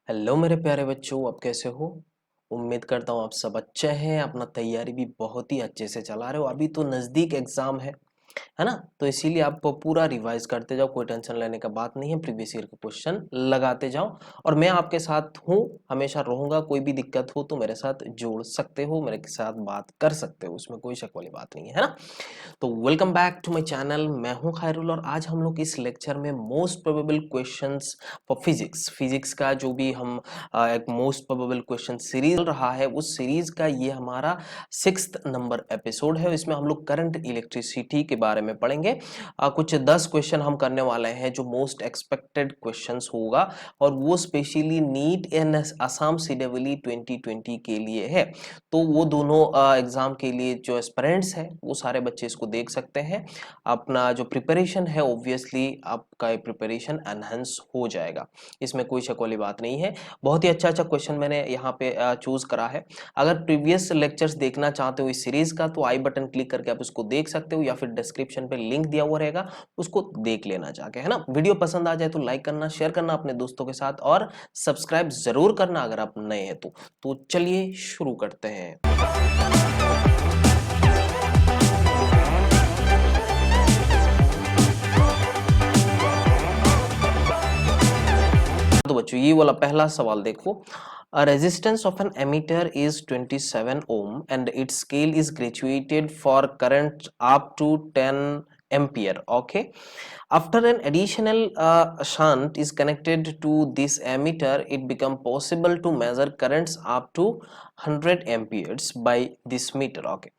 Hello मेरे प्यारे बच्चों, आप कैसे हो? उम्मीद करता हूँ आप सब अच्छे हैं। अपना तैयारी भी बहुत ही अच्छे से चला रहे हो। अभी तो नज़दीक एग्ज़ाम है ना? तो इसीलिए आप पूरा रिवाइज करते जाओ, कोई टेंशन लेने का बात नहीं है। प्रीवियस ईयर के क्वेश्चन लगाते जाओ और मैं आपके साथ हूँ, हमेशा रहूँगा। कोई भी दिक्कत हो तो मेरे साथ जोड़ सकते हो, मेरे के साथ बात कर सकते हो, उसमें कोई शक वाली बात नहीं है ना? तो welcome back to my channel. मैं हूं खैरुल और आज हम लोग इस लेक्चर में most probable questions for physics का जो भी हम एक मोस्ट प्रोबेबल क्वेश्चन सीरीज चल रहा है, उस सीरीज का ये हमारा 6th नंबर एपिसोड है। इसमें हम लोग करंट इलेक्ट्रिसिटी के बारे में पढ़ेंगे। कुछ 10 क्वेश्चन हम करने वाले हैं जो मोस्ट एक्सपेक्टेड क्वेश्चंस होगा और वो स्पेशली नीट एंड असम सीडब्ल्यूई 2020 के लिए है। तो वो दोनों एग्जाम के लिए जो एस्पिरेंट्स है वो सारे बच्चे इसको देख सकते हैं। अपना जो प्रिपरेशन है ऑब्वियसली आपका प्रिपरेशन एनहांस हो जाएगा, इसमें कोई शक वाली बात नहीं है। बहुत ही अच्छा क्वेश्चन मैंने यहाँ पे चूज करा है। अगर प्रीवियस लेक्चर्स देखना चाहते हो इस सीरीज का तो आई बटन क्लिक करके आप उसको देख सकते हो या फिर डिस्क्रिप्शन पे लिंक दिया हुआ रहेगा, उसको देख लेना जाके, है ना? वीडियो पसंद आ जाए तो लाइक करना, शेयर करना अपने दोस्तों के साथ और सब्सक्राइब जरूर करना अगर आप नए हैं तो चलिए शुरू करते हैं। तो बच्चों ये वाला पहला सवाल देखो। A resistance of an emitter is 27 ohm and its scale is graduated for current up to 10 ampere. Okay. After an additional shunt is connected to this emitter, it become possible to measure currents up to 100 amperes by this meter. Okay.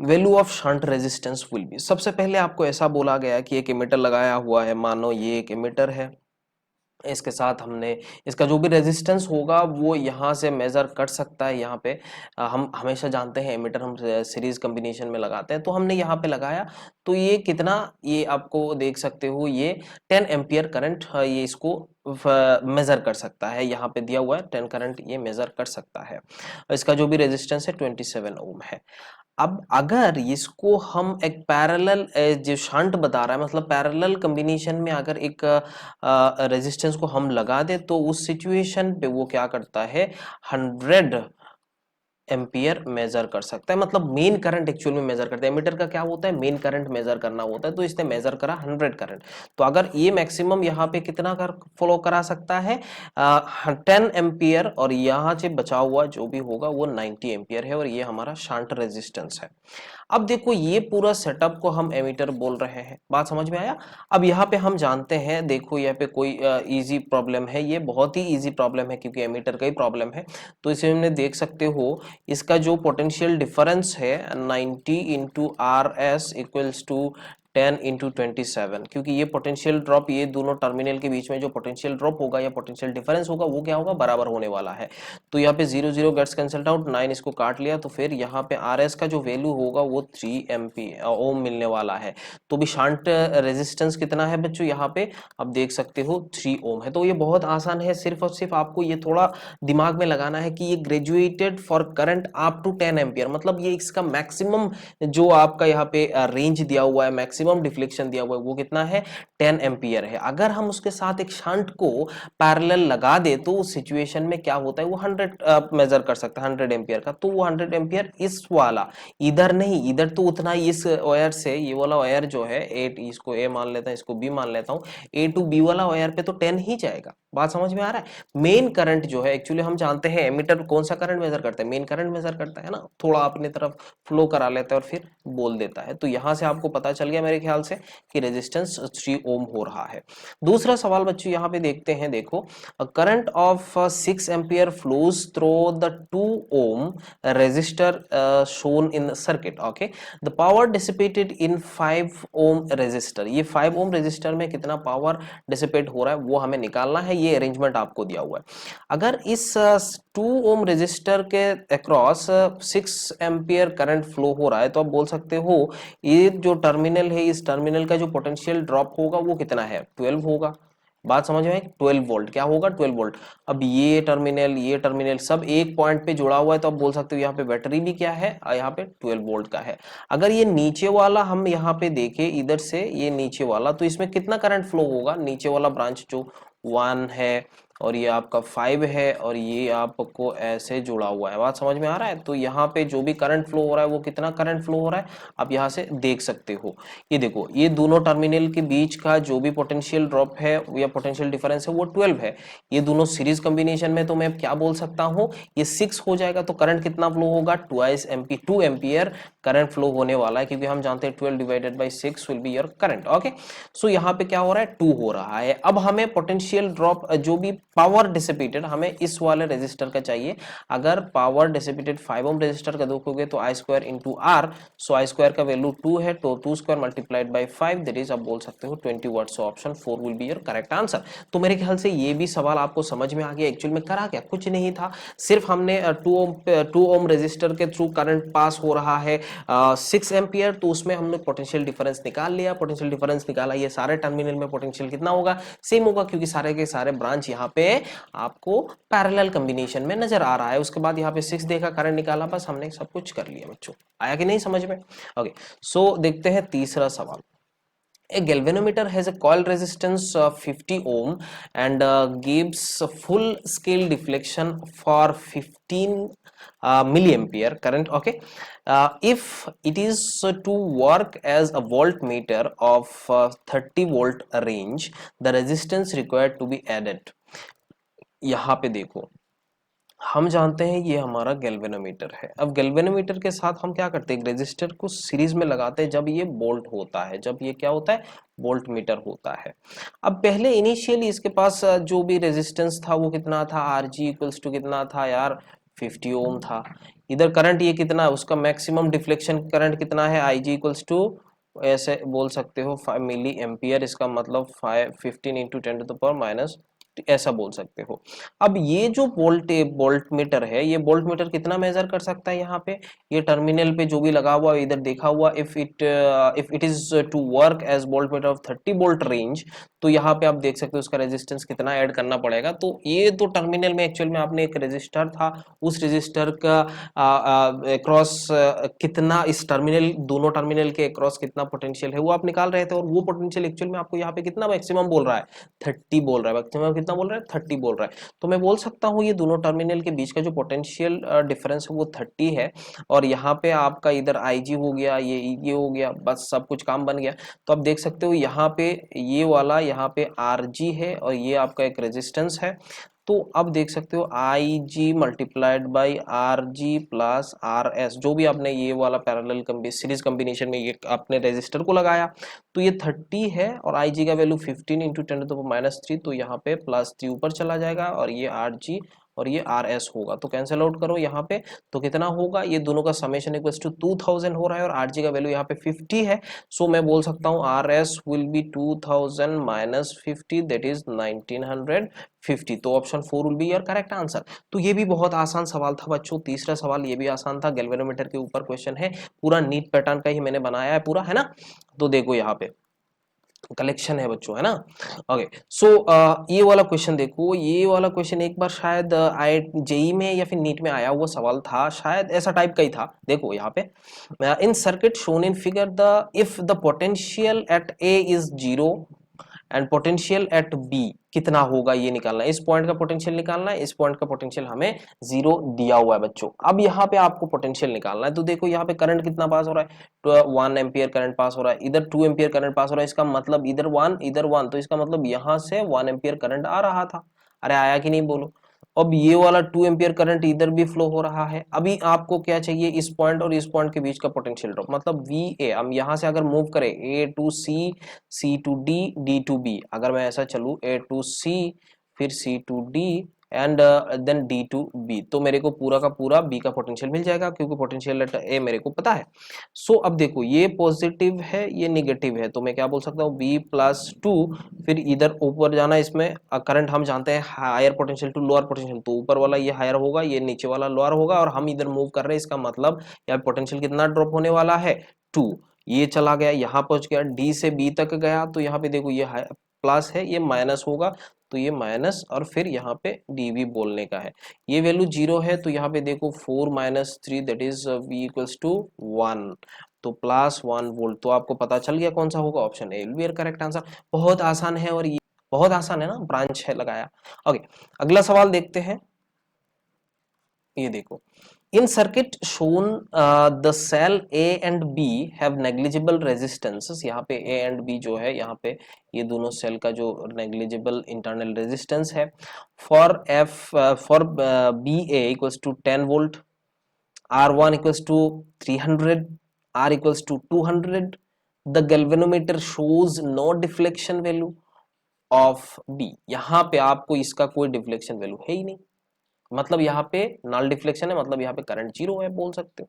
Value of shunt resistance will be. सबसे पहले आपको ऐसा बोला गया कि एक emitter लगाया हुआ है, मानो ये एक एमिटर है, इसके साथ हमने इसका जो भी रेजिस्टेंस होगा वो यहाँ से मेजर कर सकता है। यहाँ पे हम हमेशा जानते हैं एमिटर हम सीरीज कॉम्बिनेशन में लगाते हैं, तो हमने यहाँ पे लगाया तो ये कितना, ये आपको देख सकते हो, ये 10 एम्पियर करंट ये इसको मेजर कर सकता है। यहाँ पे दिया हुआ है 10 करंट ये मेजर कर सकता है। इसका जो भी रेजिस्टेंस है 27 ओम है। अब अगर इसको हम एक पैरेलल जो शंट बता रहा है, मतलब पैरेलल कॉम्बिनेशन में अगर एक रेजिस्टेंस को हम लगा दे तो उस सिचुएशन पे वो क्या करता है, 100 एम्पियर मेजर कर सकता है। मतलब मेन करंट एक्चुअल में मेजर करता है। एमीटर का क्या होता है, मेन करंट मेजर करना होता है, तो इसने मेजर करा 100 करंट। तो अगर ये मैक्सिमम यहाँ पे कितना कर फ्लो करा सकता है, 10 एम्पियर, और यहाँ से बचा हुआ जो भी होगा वो 90 एम्पियर है और ये हमारा शंट रेजिस्टेंस है। अब देखो ये पूरा सेटअप को हम एमीटर बोल रहे हैं, बात समझ में आया? अब यहाँ पे हम जानते हैं, देखो यहाँ पे कोई इजी प्रॉब्लम है, ये बहुत ही इजी प्रॉब्लम है क्योंकि एमीटर का ही प्रॉब्लम है। तो इसे हमने देख सकते हो, इसका जो पोटेंशियल डिफरेंस है 90 into R S equals to 10 into 27, क्योंकि ये पोटेंशियल ड्रॉप, ये दोनों टर्मिनल के बीच में जो पोटेंशियल ड्रॉप होगा या पोटेंशियल डिफरेंस होगा वो क्या होगा, बराबर होने वाला है। तो यहाँ पे 0 0 गेट्स कैंसल्ड आउट, 9 इसको काट लिया, तो फिर यहाँ पे आर एस का जो वैल्यू होगा वो 3 एम्पी ओम मिलने वाला है। तो भी शंट रेजिस्टेंस कितना है बच्चों, यहाँ पे आप देख सकते हो 3 ओम है। तो ये बहुत आसान है, सिर्फ और सिर्फ आपको ये थोड़ा दिमाग में लगाना है कि ये graduated for current up to 10 ampere, मतलब ये इसका मैक्सिमम जो आपका यहाँ पे रेंज दिया हुआ है, मैक्सिमम डिफ्लेक्शन दिया हुआ है वो कितना है, 10 एम्पियर है। अगर हम उसके साथ एक शंट को पैरेलल लगा दे तो उस सिचुएशन में क्या होता है, वो 100 मेजर कर सकता है 100 एम्पियर का। तो वो 100 एम्पियर इस वाला, इधर नहीं, इधर तो उतना ही, इस वायर से ये वाला वायर जो है, ए, इसको ए मान लेता हूं, इसको बी मान लेता हूं, ए टू बी वाला वायर पे तो 10 ही जाएगा। बात समझ में आ रहा है? मेन करंट जो है, एक्चुअली हम जानते हैं एमीटर कौन सा करंट मेजर करता है, मेन करंट मेजर करता है ना, थोड़ा अपनी तरफ फ्लो करा लेता है और फिर बोल देता है। तो यहां से आपको पता चल गया मेरे ख्याल से कि रेजिस्टेंस 3 ओम हो रहा है। दूसरा सवाल बच्चों यहाँ पे देखते हैं, देखो, current of 6 ampere flows through the 2 ohm resistor shown in circuit. Okay, the power dissipated in 5 ohm resistor, ये 5 ओम रेजिस्टर में कितना पावर डिसिपेट हो रहा है वो हमें निकालना है। ये अरेंजमेंट आपको दिया हुआ है। अगर इस 2 ओम रेजिस्टर के अक्रॉस 6 एम्पियर करंट फ्लो हो रहा है तो आप बोल सकते हो ये जो टर्मिनल है, इस टर्मिनल का जो पोटेंशियल ड्रॉप होगा वो कितना है, 12 होगा। बात समझ में, 12 वोल्ट क्या होगा, 12 वोल्ट। अब ये टर्मिनल सब एक पॉइंट पे जुड़ा हुआ है, तो आप बोल सकते हो यहाँ पे बैटरी भी क्या है, यहाँ पे 12 वोल्ट का है। अगर ये नीचे वाला हम यहाँ पे देखें, इधर से ये नीचे वाला, तो इसमें कितना करंट फ्लो होगा, नीचे वाला ब्रांच जो 1 है, और ये आपका 5 है और ये आपको ऐसे जुड़ा हुआ है। बात समझ में आ रहा है? तो यहाँ पे जो भी करंट फ्लो हो रहा है वो कितना करंट फ्लो हो रहा है आप यहाँ से देख सकते हो। ये देखो, ये दोनों टर्मिनल के बीच का जो भी पोटेंशियल ड्रॉप है या पोटेंशियल डिफरेंस है वो 12 है। ये दोनों सीरीज कॉम्बिनेशन में, तो मैं क्या बोल सकता हूँ, ये 6 हो जाएगा। तो करंट कितना फ्लो होगा, 2 एम्पियर करंट फ्लो होने वाला है, क्योंकि हम जानते हैं 12 divided by 6 will be your current. Okay, so यहाँ पे क्या हो रहा है, 2 हो रहा है। अब हमें पोटेंशियल ड्रॉप जो भी पावर डिसिपेटेड हमें इस वाले रेजिस्टर का चाहिए। अगर पावर डिसिपेटेड 5 ओम रेजिस्टर का देखोगे तो I square into R, so I square का वैल्यू 2 है, तो 2 square multiplied by 5 that is, आप बोल सकते हो 20 watt. So option 4 will be your correct answer. तो मेरे ख्याल से ये भी सवाल आपको समझ में आ गया। एक्चुअल में करा क्या, कुछ नहीं था, सिर्फ हमने 2 ओम रेजिस्टर के थ्रू करंट पास हो रहा है 6 एम्पियर, तो उसमें हमने पोटेंशियल डिफरेंस निकाल लिया। पोटेंशियल डिफरेंस निकाला, ये सारे टर्मिनल में पोटेंशियल कितना होगा, सेम होगा, क्योंकि सारे के सारे ब्रांच यहाँ पे आपको पैरेलल कॉम्बिनेशन में नजर आ रहा है। उसके बाद यहाँ पे 6 देखा, करंट निकाला, बस हमने सब कुछ कर लिया। बच्चों आया कि नहीं समझ में? ओके, सो देखते हैं तीसरा सवाल। A galvanometer has a coil resistance of 50 ohm and gives a full scale deflection for 15 milliampere current. Okay, if it is to work as a voltmeter of 30 volt range, the resistance required to be added. यहाँ पे देखो, हम जानते हैं ये हमारा galvanometer है। अब गैल्वेनोमीटर के साथ हम क्या करते हैं, रेजिस्टर को सीरीज में लगाते हैं जब ये बोल्ट होता है, जब ये क्या होता है, बोल्ट मीटर होता है। अब पहले इनिशियली इसके पास जो भी रेजिस्टेंस था वो कितना था, आर जी इक्वल्स टू कितना था यार, 50 ओम था। इधर करंट ये कितना है, उसका मैक्सिमम डिफ्लेक्शन करंट कितना है, आई जी इक्वल्स टू, ऐसे बोल सकते हो 5 मिली एम्पियर, इसका मतलब 15 into 10 to the power minus, ऐसा बोल सकते हो। अब ये जो वोल्ट मीटर है, ये वोल्ट मीटर कितना मेजर कर सकता है, यहाँ पे ये टर्मिनल पे जो भी लगा हुआ है इधर देखा हुआ, if it is to work as volt meter of 30 volt range, तो यहाँ पे आप देख सकते हो उसका रेजिस्टेंस कितना ऐड करना पड़ेगा। तो ये तो टर्मिनल में एक्चुअल में आपने एक रेजिस्टर था, उस रेजिस्टर का अक्रॉस कितना, इस टर्मिनल, दोनों टर्मिनल के अक्रॉस कितना पोटेंशियल है वो आप निकाल रहे थे, और वो पोटेंशियल एक्चुअल में आपको यहाँ पे कितना मैक्सिमम बोल रहा है, 30 बोल रहा है। मैक्सिमम कितना बोल रहा है, 30 बोल रहा है। तो मैं बोल सकता हूँ ये दोनों टर्मिनल के बीच का जो पोटेंशियल डिफरेंस है वो 30 है, और यहाँ पे आपका इधर आई जी हो गया, ये हो गया, बस सब कुछ काम बन गया। तो आप देख सकते हो यहाँ पे ये वाला, यहाँ पे आर जी है और ये आपका एक रेजिस्टेंस है। तो अब देख सकते हो I G multiplied by R G plus R S, जो भी आपने ये वाला पैरेलल सीरीज कॉम्बिनेशन में ये आपने रेजिस्टर को लगाया, तो ये 30 है और आई जी का value 15 into 10 to the power minus 3, तो यहाँ पे प्लस 3 ऊपर चला जाएगा और ये आर जी और ये आर एस होगा। तो कैंसिल आउट करो यहाँ पे, तो कितना होगा, ये दोनों का समेशन इक्वल्स टू 2000 हो रहा है और आर जी का वैल्यू यहाँ पे 50 है। सो मैं बोल सकता हूँ R S will be 2000 minus 50 that is 1950। तो option 4 will be your correct answer. तो ये भी बहुत आसान सवाल था बच्चों, तीसरा सवाल ये भी आसान था, गैल्वेनोमीटर के ऊपर क्वेश्चन है, पूरा नीट पैटर्न का ही मैंने बनाया है पूरा, है ना। तो देखो यहाँ पे कलेक्शन है बच्चों, है ना। ओके, सो ये वाला क्वेश्चन देखो, ये वाला क्वेश्चन एक बार शायद आई जेई में या फिर नीट में आया हुआ सवाल था, शायद ऐसा टाइप का ही था। देखो यहाँ पे, in circuit shown in figure, the if the potential at A is 0 and potential at B कितना होगा ये निकालना है, इस पॉइंट का पोटेंशियल निकालना है, इस पॉइंट का पोटेंशियल हमें 0 दिया हुआ है बच्चों। अब यहाँ पे आपको पोटेंशियल निकालना है, तो देखो यहाँ पे करंट कितना पास हो रहा है, तो 1 एम्पियर करंट पास हो रहा है, इधर 2 एम्पियर करंट पास हो रहा है, इसका मतलब इधर 1 इधर 1, तो इसका मतलब यहाँ से 1 एम्पियर करंट आ रहा था। अरे आया कि नहीं बोलो। अब ये वाला 2 एम्पियर करंट इधर भी फ्लो हो रहा है। अभी आपको क्या चाहिए, इस पॉइंट और इस पॉइंट के बीच का पोटेंशियल ड्रॉप, मतलब वी ए। हम यहाँ से अगर मूव करें A to C, C to D, D to B, अगर मैं ऐसा चलूँ ए टू सी फिर C to D and then D to B, तो मेरे को पूरा का पूरा बी का पोटेंशियल मिल जाएगा, क्योंकि पोटेंशियल एट ए मेरे को पता है। सो अब देखो ये पॉजिटिव है ये निगेटिव है, तो मैं क्या बोल सकता हूँ, बी प्लस 2, फिर इधर ऊपर जाना, इसमें करंट हम जानते हैं higher potential to lower potential, तो ऊपर वाला ये हायर होगा, ये नीचे वाला लोअर होगा, और हम इधर मूव कर रहे हैं, इसका मतलब यहाँ पोटेंशियल कितना ड्रॉप होने वाला है, 2। ये चला गया, यहाँ पहुंच गया, डी से बी तक गया, तो यहाँ पे देखो ये प्लस है, ये माइनस होगा, तो ये माइनस, और फिर यहाँ पे डीवी बोलने का है, ये वैल्यू 0 है, तो यहाँ पे देखो 4 minus 3 that is V equals to 1, तो प्लस 1 वोल्ट। तो आपको पता चल गया कौन सा होगा, option A will be correct answer. बहुत आसान है और ये बहुत आसान है ना, ब्रांच है लगाया। ओके, अगला सवाल देखते हैं। ये देखो, in circuit shown the cell A and B have negligible resistances. यहाँ पे ए एंड बी जो है, यहाँ पे ये दोनों सेल का जो नेग्लिजिबल इंटरनल रेजिस्टेंस है। For for B A equals to 10 volt, R1 equals to 300, R equals to 200. The galvanometer shows no deflection value of B। यहाँ पे आपको इसका कोई डिफ्लेक्शन वैल्यू है ही नहीं, मतलब यहाँ पे नल डिफ्लेक्शन है, मतलब यहाँ पे करंट जीरो है बोल सकते हो।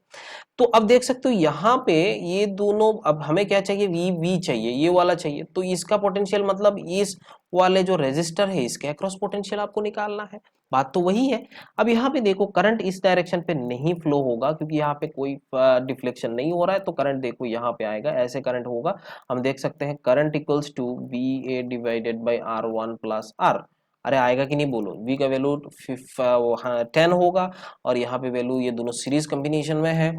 तो अब देख सकते हो यहाँ पे ये दोनों, अब हमें क्या चाहिए, वी वी चाहिए, ये वाला चाहिए, तो इसका पोटेंशियल मतलब इस वाले जो रेजिस्टर है इसके अक्रॉस पोटेंशियल आपको निकालना है। बात तो वही है। अब यहाँ पे देखो करंट इस डायरेक्शन पे नहीं फ्लो होगा क्योंकि यहाँ पे कोई डिफ्लेक्शन नहीं हो रहा है, तो करंट देखो यहाँ पे आएगा, ऐसे करंट होगा। हम देख सकते हैं current equals to B A divided by R1 plus R. अरे आएगा कि नहीं बोलो, v का वैल्यू 10 होगा और यहाँ पे वैल्यू ये दोनों सीरीज कॉम्बिनेशन में है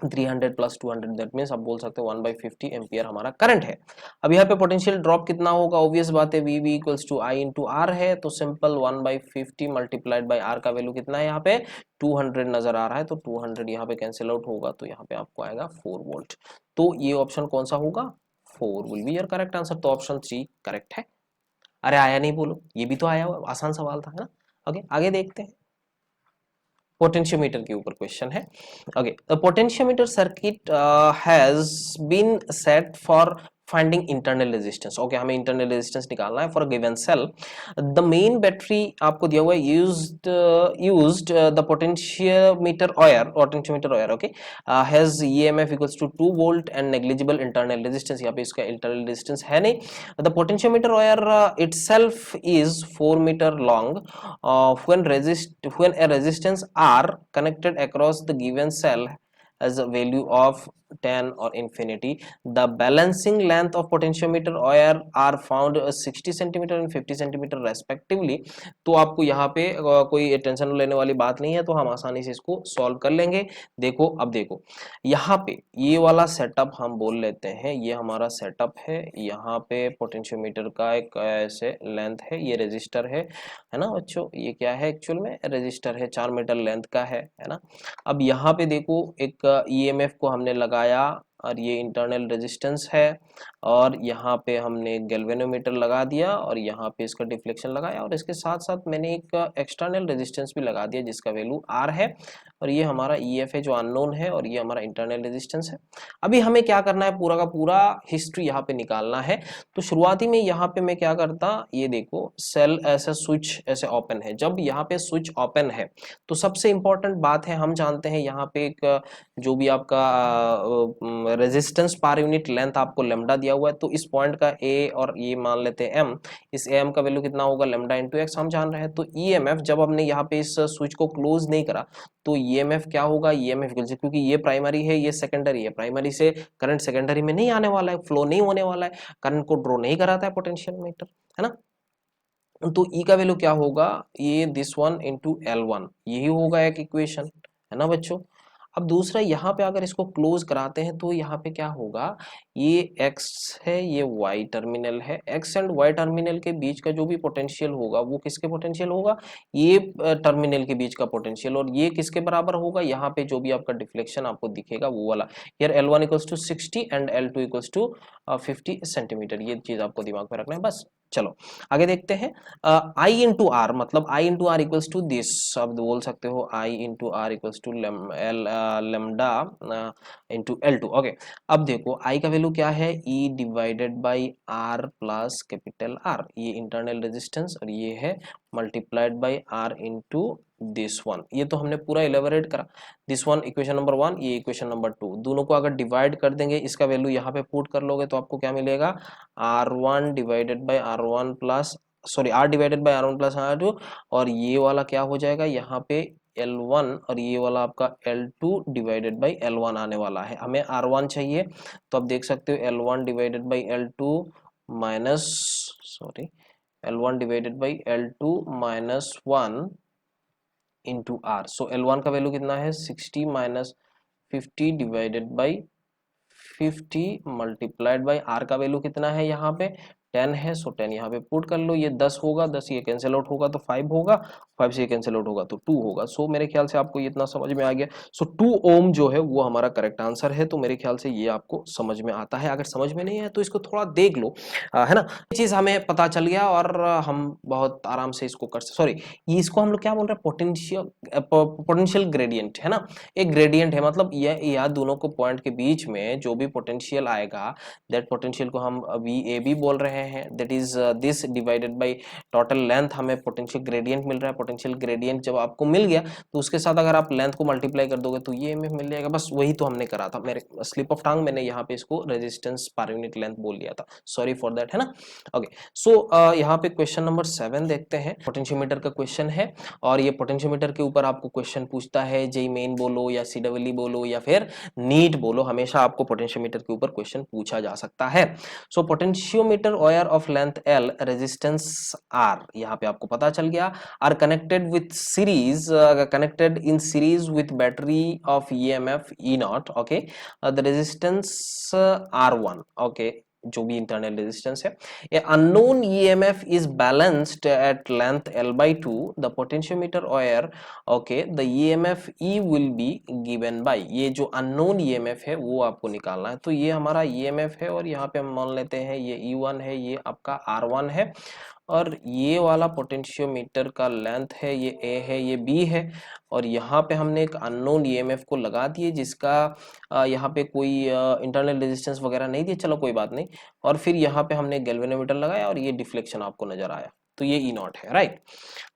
300 प्लस 200, दैट मीन्स आप बोल सकते हो 1/50 एम्पियर हमारा करंट है। अब यहाँ पे पोटेंशियल ड्रॉप कितना होगा, ऑब्वियस बात है, V equals to I into R है, तो सिंपल 1/50 मल्टीप्लाइड बाई आर का वैल्यू कितना है, यहाँ पे 200 नजर आ रहा है, तो 200 यहाँ पे कैंसिल आउट होगा, तो यहाँ पे आपको आएगा 4 वोल्ट। तो ये ऑप्शन कौन सा होगा, 4 will be your correct answer. तो ऑप्शन 3 करेक्ट है। अरे आया नहीं बोलो, ये भी तो आया हुआ, आसान सवाल था, है ना। ओके, आगे देखते हैं, पोटेंशियोमीटर के ऊपर क्वेश्चन है। Okay, the potentiometer circuit has been set for finding internal resistance. Okay, हमें इंटरनल रेजिस्टेंस निकालना है for given cell. The main battery आपको दिया हुआ है, used the potentiometer wire okay has EMF equals to 2 volt and negligible internal resistance. यहाँ पे इसका इंटरनल रेजिस्टेंस है नहीं। The potentiometer wire itself is 4 meter long when a resistance R connected across the given cell has a value of 10 or infinity. The balancing length of potentiometer wire are found 60 cm and 50 cm respectively। तो आपको यहाँ पे कोई tension लेने वाली बात नहीं है, तो हम आसानी से इसको सॉल्व कर लेंगे। देखो, अब देखो यहाँ पे ये वाला सेटअप हम बोल लेते हैं, ये हमारा सेटअप है। यहाँ पे पोटेंशियोमीटर का एक ऐसे लेंथ है, ये रेजिस्टर है ना बच्चों, ये क्या है एक्चुअल में, रेजिस्टर है, 4 मीटर लेंथ का है ना। अब यहाँ पे देखो एक ईएमएफ को हमने लगाया और ये इंटरनल रेजिस्टेंस है, और यहाँ पे हमने गैल्वेनोमीटर लगा दिया और यहाँ पे इसका डिफ्लेक्शन लगाया, और इसके साथ साथ मैंने एक एक्सटर्नल रेजिस्टेंस भी लगा दिया जिसका वैल्यू आर है, और ये हमारा ईएफ है जो अननोन है, और ये हमारा इंटरनल रेजिस्टेंस है। अभी हमें क्या करना है, पूरा का पूरा हिस्ट्री यहाँ पे निकालना है। तो शुरुआती में यहाँ पे मैं क्या करता, ये देखो सेल ऐसा स्विच ऐसे ओपन है, जब यहाँ पे स्विच ओपन है तो सबसे इंपॉर्टेंट बात है, हम जानते हैं यहाँ पे एक जो भी आपका रेजिस्टेंस पर यूनिट लेंथ आपको लेमडा दिया हुआ है, तो इस पॉइंट का ए और ये मान लेते हैं एम, इस एम का वैल्यू कितना होगा, लेमडा इंटू एक्स हम जान रहे हैं। तो ईएमएफ जब हमने यहाँ पे इस स्विच को क्लोज नहीं करा तो ईएमएफ क्या होगा, ईएमएफ क्योंकि ये प्राइमरी है ये सेकेंडरी है, प्राइमरी से करंट सेकेंडरी में नहीं आने वाला है, फ्लो नहीं होने वाला है, करंट को ड्रॉ नहीं कराता है पोटेंशियल मीटर, है ना। तो ई का वैल्यू क्या होगा, ये दिस वन इंटू L1, यही होगा एक इक्वेशन, है ना बच्चों। अब दूसरा यहाँ पे अगर इसको क्लोज कराते हैं तो यहाँ पे क्या होगा, ये x है ये y टर्मिनल है, x एंड y टर्मिनल के बीच का जो भी पोटेंशियल होगा वो किसके पोटेंशियल होगा, ये टर्मिनल के बीच का पोटेंशियल, और ये किसके बराबर होगा, यहाँ पे जो भी आपका डिफ्लेक्शन आपको दिखेगा वो वाला। यार L1 equals to 60 and L2 equals to 50 centimetre, ये चीज आपको दिमाग में रखना है बस। चलो आगे देखते हैं। I इंटू आर, मतलब I into R equals to this, आप बोल सकते हो I into R equals to lambda into L2। Okay, अब देखो I का वैल्यू क्या है, E divided by R plus capital R, ये इंटरनल रेजिस्टेंस, और ये है multiplied by R into this one, ये तो हमने पूरा इलेबोरेट करा। दिस वन इक्वेशन नंबर 1, ये इक्वेशन नंबर 2, दोनों को अगर डिवाइड कर देंगे, इसका वैल्यू यहाँ पे पुट कर लोगे तो आपको क्या मिलेगा, R1 divided by R1 plus sorry R divided by R1 plus R2, और ये वाला क्या हो जाएगा यहाँ पे L1, और ये वाला आपका L2 डिवाइडेड बाई L1 आने वाला है। हमें R1 चाहिए, तो आप देख सकते हो L1 divided by L2 minus sorry L1 divided by L2 minus 1 into R. So L1 का वैल्यू कितना है, 60 minus 50 divided by 50 multiplied by R का वैल्यू कितना है यहाँ पे 10 है, सो 10 यहाँ पे पुट कर लो, ये 10 होगा, 10 ये कैंसिल आउट होगा तो 5 होगा, 5 से ये कैंसिल आउट होगा तो 2 होगा। सो मेरे ख्याल से आपको ये इतना समझ में आ गया। सो 2 ओम जो है वो हमारा करेक्ट आंसर है। तो मेरे ख्याल से ये आपको समझ में आता है। अगर समझ में नहीं है तो इसको थोड़ा देख लो, है ना। ये चीज हमें पता चल गया और हम बहुत आराम से इसको कर, सॉरी ये इसको हम लोग क्या बोल रहे हैं, पोटेंशियल ग्रेडियंट, है ना। एक ग्रेडियंट है, मतलब यह दोनों को पॉइंट के बीच में जो भी पोटेंशियल आएगा, दैट पोटेंशियल को हम वी ए बी बोल रहे हैं। That is this divided by total length, हमें पोटेंशियल ग्रेडियंट मिल रहा है। पोटेंशियल ग्रेडियंट जब आपको मिल गया तो उसके साथ अगर आप लेंथ को मल्टीप्लाई कर दोगे तो ये हमें मिल जाएगा। बस वही तो हमने करा था, मेरे स्लिप ऑफ टंग, मैंने यहाँ पे इसको रेजिस्टेंस पर यूनिट लेंथ बोल लिया था, सॉरी फॉर दैट, है ना। ओके, सो यहाँ पे क्वेश्चन नंबर 7 देखते हैं। पोटेंशियोमीटर का क्वेश्चन है और ये पोटेंशियोमीटर के ऊपर आपको क्वेश्चन पूछता है, जेई मेन बोलो या सीडब्ल्यू बोलो या फिर नीट बोलो, हमेशा आपको पोटेंशियोमीटर के ऊपर क्वेश्चन पूछा जा सकता है। So potentiometer wire of length L, resistance R, यहाँ पे आपको पता चल गया, R connected with series, connected in series with battery of EMF E naught, okay, the resistance R1, okay, जो भी इंटरनल रेजिस्टेंस है। A unknown EMF is balanced at length L by 2. The potentiometer wire, okay, the EMF E will be given by, ये जो unknown EMF है वो आपको निकालना है। तो ये हमारा EMF है और यहाँ पे हम मान लेते हैं ये E1 है, ये आपका R1 है, और ये वाला पोटेंशियोमीटर का लेंथ है, ये A है, ये B है, और यहाँ पे हमने एक अननोन EMF को लगा दिए जिसका यहाँ पे कोई इंटरनल रेजिस्टेंस वगैरह नहीं दिया, चलो कोई बात नहीं। और फिर यहाँ पे हमने गैल्वेनोमीटर लगाया और ये डिफ्लेक्शन आपको नजर आया, तो ये ई नॉट है, राइट।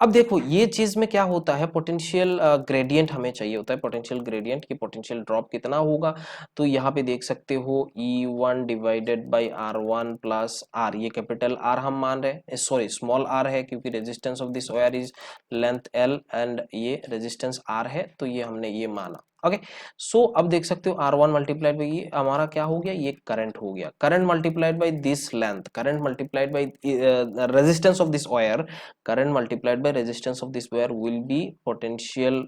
अब देखो ये चीज में क्या होता है, पोटेंशियल ग्रेडियंट हमें चाहिए होता है, पोटेंशियल ग्रेडियंट की पोटेंशियल ड्रॉप कितना होगा। तो यहाँ पे देख सकते हो E1 divided by R1 plus R, ये कैपिटल R हम मान रहे हैं, सॉरी स्मॉल r है, क्योंकि resistance of this wire is length L and ये रेजिस्टेंस R है, तो ये हमने ये माना। ओके, सो अब देख सकते हो R1 मल्टीप्लाइड बाई ये हमारा क्या हो गया, ये करंट हो गया, current multiplied by this length, current multiplied by resistance of this wire, current multiplied by resistance of this wire will be potential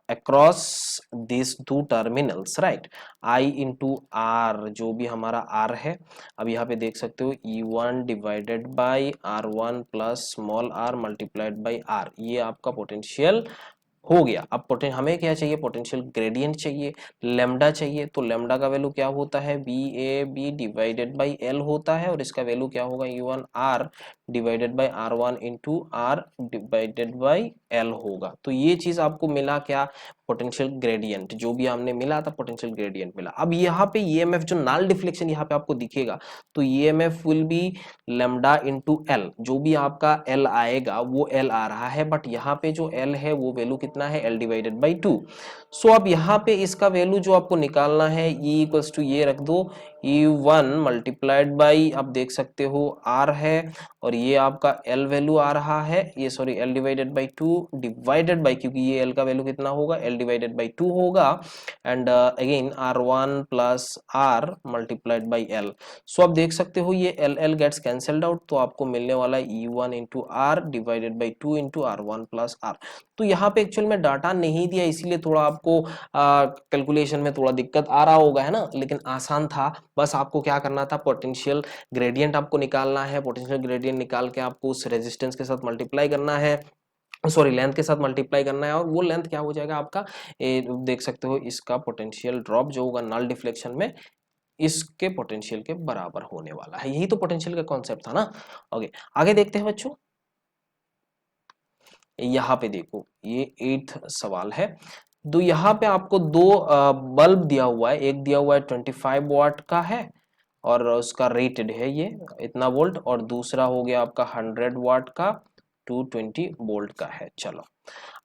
across these two terminals, right, I into R, जो भी हमारा R है। अब यहाँ पे देख सकते हो E1 divided by R1 plus small r multiplied by R, ये आपका पोटेंशियल हो गया। अब हमें क्या चाहिए, पोटेंशियल ग्रेडियंट चाहिए, लेमडा चाहिए। तो लेमडा का वैल्यू क्या होता है, B A B divided by L होता है, और इसका वैल्यू क्या होगा, U1 R divided by R1 into R divided by L होगा। तो ये चीज आपको मिला क्या, पोटेंशियल ग्रेडियंट, जो भी हमने मिला था पोटेंशियल ग्रेडियंट मिला। अब यहाँ पे ईएमएफ जो नाल डिफ्लेक्शन यहाँ पे आपको दिखेगा, तो EMF will be lambda into L, जो भी आपका एल आएगा वो एल आ रहा है, बट यहाँ पे जो एल है वो वैल्यू कितना है, एल डिवाइडेड बाई 2। सो अब यहाँ पे इसका वैल्यू जो आपको निकालना है, ई इक्वल्स टू ये रख दो, E1 मल्टीप्लाइड बाई, आप देख सकते हो R है, और ये आपका L वैल्यू आ रहा है, ये sorry L divided by 2 divided by, क्योंकि ये L का वैल्यू कितना होगा, L डिवाइडेड बाई 2 होगा, and again R1 plus R multiplied by L। सो आप देख सकते हो ये L गेट्स कैंसल्ड आउट, तो आपको मिलने वाला है E1 into R divided by 2 into R1 plus R। तो यहाँ पे एक्चुअल में डाटा नहीं दिया, इसीलिए थोड़ा आपको कैलकुलेशन में थोड़ा दिक्कत आ रहा होगा, है ना, लेकिन आसान था। बस आपको क्या करना था, पोटेंशियल ग्रेडियंट आपको निकालना है, पोटेंशियल ग्रेडियंट निकाल के आपको उस रेजिस्टेंस के साथ मल्टीप्लाई करना है, सॉरी लेंथ के साथ मल्टीप्लाई करना है, और वो लेंथ क्या हो जाएगा आपका, देख सकते हो इसका पोटेंशियल ड्रॉप जो होगा नल डिफ्लेक्शन में इसके पोटेंशियल के बराबर होने वाला है। यही तो पोटेंशियल का कॉन्सेप्ट था ना। ओके, आगे देखते हैं बच्चों। यहाँ पे देखो ये 8th सवाल है। तो यहाँ पे आपको दो बल्ब दिया हुआ है, एक दिया हुआ है 25 वाट का है और उसका रेटेड है ये इतना वोल्ट, और दूसरा हो गया आपका 100 वाट का 220 वोल्ट का है। चलो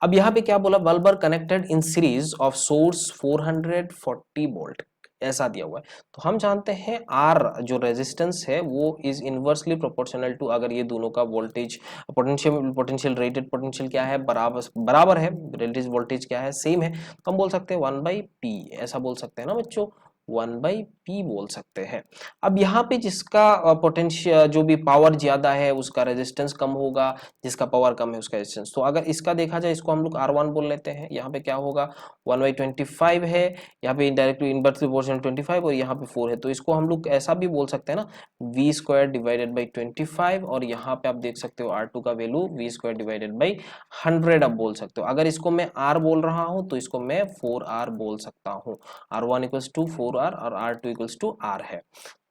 अब यहाँ पे क्या बोला, bulb are connected in series of source 440 volt, ऐसा दिया हुआ है। तो हम जानते हैं R जो रेजिस्टेंस है वो इज इनवर्सली प्रोपोर्शनल टू, अगर ये दोनों का वोल्टेज पोटेंशियल रेटेड पोटेंशियल क्या है, बराबर है, रेटेड वोल्टेज क्या है, सेम है, तो हम बोल सकते हैं 1/P, ऐसा बोल सकते हैं ना बच्चों, 1/p बोल सकते हैं। अब यहाँ पे जिसका पोटेंशियल जो भी पावर ज्यादा है उसका रेजिस्टेंस कम होगा, जिसका पावर कम है उसका रेजिस्टेंस। तो अगर इसका देखा जाए इसको हम लोग R1 बोल लेते हैं। यहाँ पे क्या होगा 1/25 है, यहाँ पे डायरेक्टली इनवर्सली प्रोपोर्शनल 25 और यहाँ पे 4 है, तो इसको हम लोग ऐसा भी बोल सकते हैं ना v² डिवाइडेड बाई 25, और यहाँ पे आप देख सकते हो R2 का वैल्यू v² डिवाइडेड बाई 100 आप बोल सकते हो। अगर इसको मैं R बोल रहा हूँ तो इसको मैं 4R बोल सकता हूँ। R1 इक्वल्स टू 4R और R2 इक्वल्स टू R है।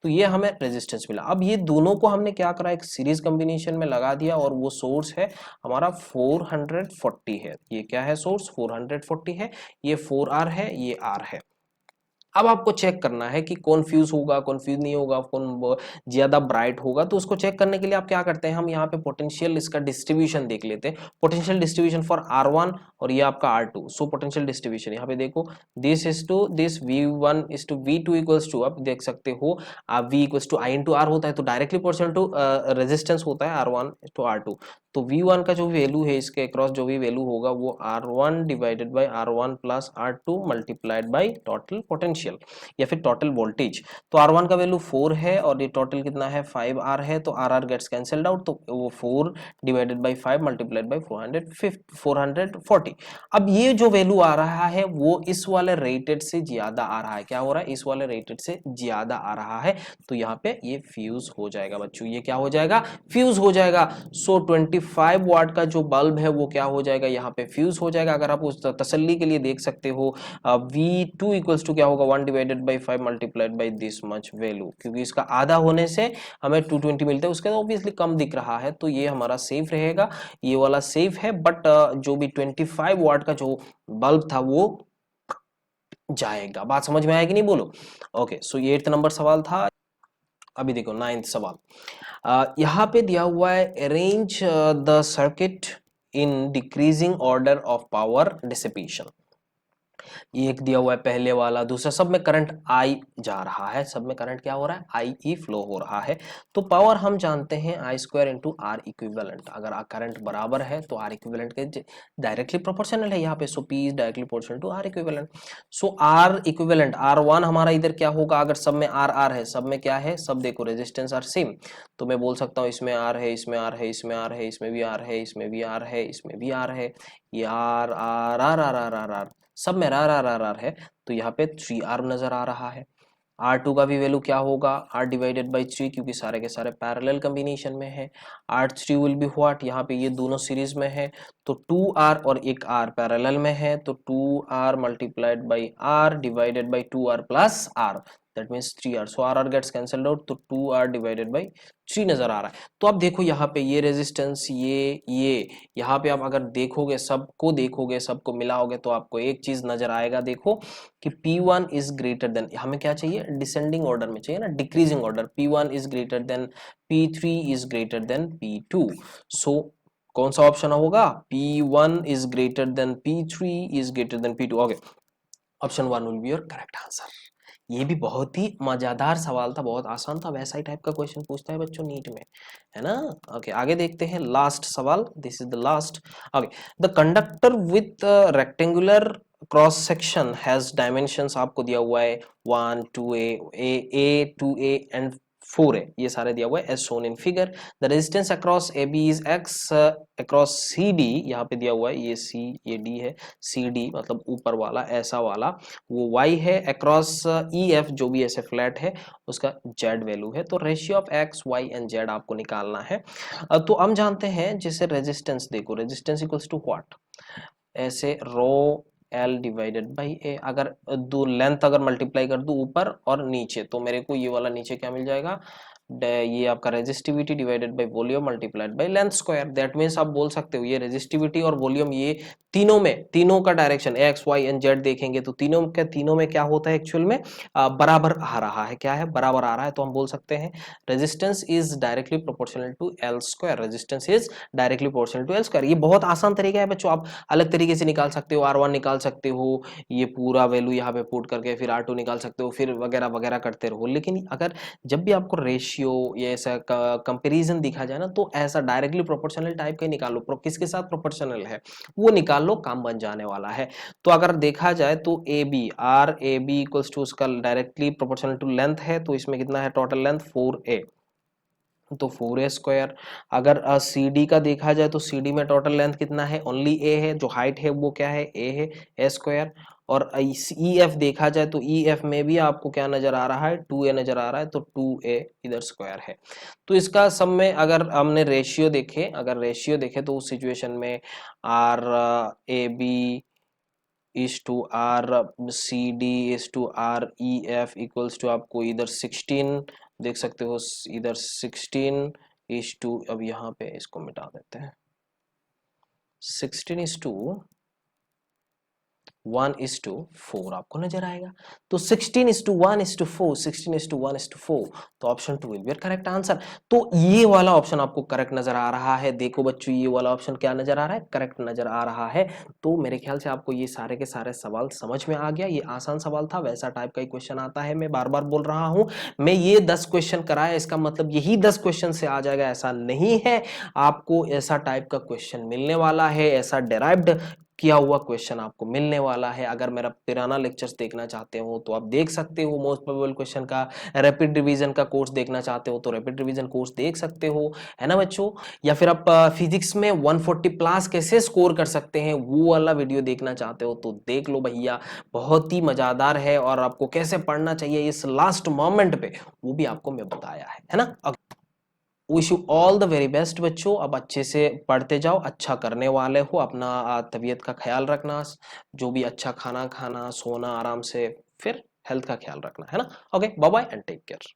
तो ये हमें रेजिस्टेंस मिला। अब ये दोनों को हमने क्या करा, एक सीरीज कॉम्बिनेशन में लगा दिया, और वो सोर्स है हमारा 440 है। ये क्या है सोर्स 440 है, ये 4R है, ये R है। अब आपको चेक करना है कि कौन फ्यूज होगा कौन फ्यूज नहीं होगा, कौन ज्यादा ब्राइट होगा। तो उसको चेक करने के लिए आप क्या करते हैं, हम यहाँ पे पोटेंशियल इसका डिस्ट्रीब्यूशन देख लेते हैं। पोटेंशियल डिस्ट्रीब्यूशन फॉर R1 और ये आपका R2। सो पोटेंशियल डिस्ट्रीब्यूशन यहाँ पे देखो, this is to this V1 is to V2 equals to, आप देख सकते हो V equals to I into R होता है, तो डायरेक्टली प्रोपोर्शनल टू रेजिस्टेंस होता है R1 टू R2। तो V1 का जो वैल्यू है इसके अक्रॉस जो भी वैल्यू होगा वो R1 divided by R1 plus R2 multiplied by total potential या फिर टोटल वोल्टेज। तो R1 का वैल्यू 4 है और ये टोटल कितना है 5R है, तो RR गेट्स कैंसिल्ड आउट, तो वो 4 डिवाइडेड बाई 5 मल्टीप्लाइड बाई 440। अब ये जो वैल्यू आ रहा है वो इस वाले रेटेड से ज्यादा आ रहा है। क्या हो रहा है, इस वाले रेटेड से ज्यादा आ रहा है, तो यहाँ पे ये फ्यूज हो जाएगा बच्चों। ये क्या हो जाएगा, फ्यूज हो जाएगा। सो 25 वाट का जो बल्ब है वो क्या हो जाएगा, यहाँ पे फ्यूज हो जाएगा। अगर आप उस तसल्ली के लिए देख सकते हो V2 इक्वल्स टू क्या होगा 1 divided by 5 multiplied by this much value, क्योंकि इसका आधा होने से हमें 220 मिलता है, उसके तो ऑब्वियसली कम दिख रहा है, तो ये हमारा सेफ रहेगा, ये वाला सेफ है। बट जो भी 25 वाट का जो बल्ब था वो जाएगा। बात समझ में आएगी नहीं बोलो। ओके, सो ये 8th नंबर सवाल था। अभी देखो 9th सवाल। यहाँ पे दिया हुआ है arrange the circuit in decreasing order of power dissipation. एक दिया हुआ है पहले वाला, दूसरा, सब में करंट आई जा रहा है, सब में करंट क्या हो रहा है आई ई फ्लो हो रहा है। तो पावर हम जानते हैं I square into R equivalent. अगर करंट बराबर है तो आर इक्विवेलेंट के डायरेक्टली प्रोपोर्शनल है यहाँ पे, so P is directly proportional to R equivalent. So R equivalent R1 हमारा इधर क्या होगा, अगर सब में आर आर है, सब में क्या है, सब देखो रेजिस्टेंस आर सेम, तो मैं बोल सकता हूँ इसमें आर है, इसमें आर है, इसमें आर है, इसमें भी आर है, इसमें भी आर है, इसमें भी आर है, ये R R R R R R R सब में आर आर आर आर है, तो यहाँ पे 3R नजर आ रहा है। R2 का भी वैल्यू क्या होगा R डिवाइडेड बाई 3, क्योंकि सारे के सारे पैरेलल कॉम्बिनेशन में है। R3 विल बी व्हाट, यहाँ पे ये दोनों सीरीज में है, तो 2R और एक R पैरेलल में है, तो 2R multiplied by R divided by 2R plus R, that means 3R। So RR gets cancelled out, तो 2R डिवाइडेड बाई 3 नजर आ रहा है। तो अब देखो यहाँ पे ये रेजिस्टेंस, ये यहाँ पे आप अगर देखोगे, सबको देखोगे, सबको मिलाओगे, तो आपको एक चीज नजर आएगा, देखो कि P1 इज ग्रेटर देन, हमें क्या चाहिए डिसेंडिंग ऑर्डर में चाहिए ना, decreasing order, P1 is greater than P3 is greater than P2। सो कौन सा ऑप्शन होगा, P1 is greater than P3 is greater than P2। Okay, option 1 will be your correct answer. ये भी बहुत ही मजेदार सवाल था, बहुत आसान था, वैसा ही टाइप का क्वेश्चन पूछता है बच्चों नीट में, है ना। ओके, आगे देखते हैं लास्ट सवाल, this is the last. Okay, the conductor with rectangular cross section has dimensions आपको दिया हुआ है 1 2a 2a एंड 4a, ये सारे दिया हुआ है as shown in figure. The resistance across AB is x, across CD यहाँ पे दिया हुआ है, ये C ये D है, CD मतलब ऊपर वाला ऐसा वाला, वो y है, अक्रॉस EF जो भी ऐसे फ्लैट है उसका z वैल्यू है। तो ratio of x y and z आपको निकालना है। तो हम जानते हैं जैसे रेजिस्टेंस देखो, रेजिस्टेंस इक्वल्स टू व्हाट, ऐसे रो L डिवाइडेड बाई ए, अगर दो लेंथ अगर मल्टीप्लाई कर दूं ऊपर और नीचे, तो मेरे को ये वाला नीचे क्या मिल जाएगा, ये आपका resistivity divided by volume multiplied by length square. That means आप बोल सकते हो ये रेजिस्टिविटी और वॉल्यूम, ये तीनों में, तीनों का direction X Y and Z देखेंगे तो तीनों में क्या होता है एक्चुअल में बराबर आ रहा है। क्या है, बराबर आ रहा है, तो हम बोल सकते हैं resistance is directly proportional to L square. Resistance is directly proportional to L square. ये बहुत आसान तरीका है बच्चों, आप अलग तरीके से निकाल सकते हो, R1 निकाल सकते हो, ये पूरा वैल्यू यहाँ पे पुट करके फिर R2 निकाल सकते हो, फिर वगैरह वगैरह करते रहो। लेकिन अगर जब भी आपको रेशियो ये ऐसा कंपैरिजन दिखा जाए ना, तो ऐसा डायरेक्टली प्रोपोर्शनल टाइप का ही निकालो, किसके साथ प्रोपोर्शनल है वो निकाल निकाल लो, काम बन जाने वाला है। तो अगर देखा जाए तो A B, R A B equals to उसका डायरेक्टली प्रोपोर्शनल टू लेंथ है, तो इसमें कितना है टोटल लेंथ 4a, तो 4a स्क्वायर। अगर सी डी का देखा जाए तो सी डी में टोटल लेंथ कितना है, ओनली ए है, जो हाइट है वो क्या है, ए है, ए स्क्वायर। और ई एफ देखा जाए तो ई एफ में भी आपको क्या नजर आ रहा है, 2a नजर आ रहा है, तो 2a इधर स्क्वायर है। तो इसका सब में अगर हमने रेशियो देखे, अगर रेशियो देखे तो उस सिचुएशन में R A B is to R C D is to R E F equals to आपको इधर 16 देख सकते हो, इधर 16 इज टू, अब यहाँ पे इसको मिटा देते हैं, 16 इज टू 1:4 आपको नजर आएगा। तो 16:1:4, 16:1:4, तो option 2 will be correct answer. तो ये वाला ऑप्शन आपको करेक्ट नजर आ रहा है। देखो बच्चों, ये वाला ऑप्शन क्या नजर आ रहा है, करेक्ट नजर आ रहा है। तो मेरे ख्याल से आपको ये सारे के सारे सवाल समझ में आ गया। ये आसान सवाल था, वैसा टाइप का ही क्वेश्चन आता है। मैं बार बार बोल रहा हूं, मैं ये 10 क्वेश्चन कराया, इसका मतलब यही 10 क्वेश्चन से आ जाएगा ऐसा नहीं है। आपको ऐसा टाइप का क्वेश्चन मिलने वाला है, ऐसा डेराइव्ड किया हुआ क्वेश्चन आपको मिलने वाला है। अगर मेरा पुराना लेक्चर्स देखना चाहते हो तो आप देख सकते हो, मोस्ट प्रोबेबल क्वेश्चन का रैपिड रिवीजन का कोर्स देखना चाहते हो तो रैपिड रिवीजन कोर्स देख सकते हो, है ना बच्चों। या फिर आप फिजिक्स में 140 प्लस कैसे स्कोर कर सकते हैं वो वाला वीडियो देखना चाहते हो तो देख लो भैया, बहुत ही मजादार है। और आपको कैसे पढ़ना चाहिए इस लास्ट मोमेंट पे, वो भी आपको मैं बताया है ना। Wish you all the very best बच्चों। अब अच्छे से पढ़ते जाओ, अच्छा करने वाले हो। अपना तबीयत का ख्याल रखना, जो भी अच्छा खाना खाना, सोना आराम से, फिर हेल्थ का ख्याल रखना, है ना। Okay, bye bye and take care.